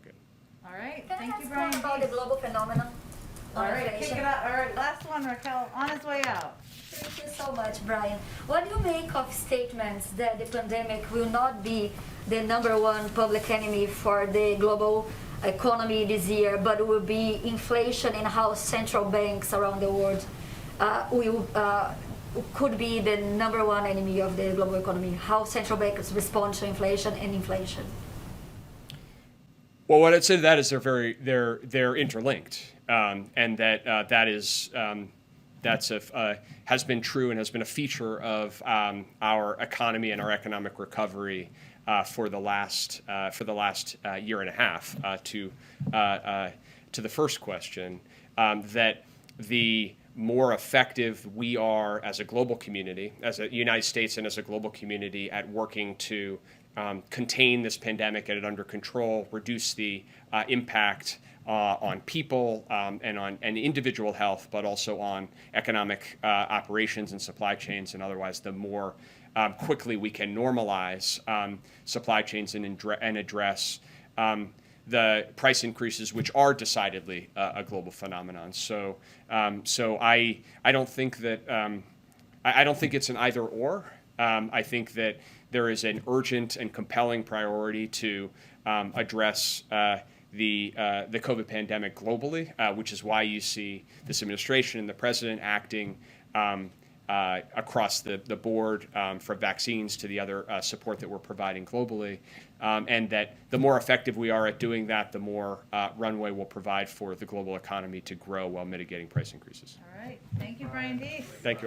market. All right, Can thank I you, ask Brian. one about the global phenomenon All on right, kick inflation? it out. All right, last one, Raquel, on his way out. Thank you so much, Brian. What do you make of statements that the pandemic will not be the number one public enemy for the global economy this year, but will be inflation and how central banks around the world could be the number one enemy of the global economy? How central banks respond to inflation and inflation? Well, what I'd say to that is they're interlinked, and that is has been true and has been a feature of our economy and our economic recovery for the last year and a half. To the first question, that the more effective we are as a global community, as a United States and as a global community at working to contain this pandemic, get it under control, reduce the impact on people and individual health, but also on economic operations and supply chains and otherwise, the more quickly we can normalize supply chains and address the price increases, which are decidedly a global phenomenon. So I don't think that I don't think it's an either or. I think that there is an urgent and compelling priority to address the COVID pandemic globally, which is why you see this administration and the president acting across the board, from vaccines to the other support that we're providing globally, and that the more effective we are at doing that, the more runway we'll provide for the global economy to grow while mitigating price increases. All right, thank you, Brian Deese. Thank you.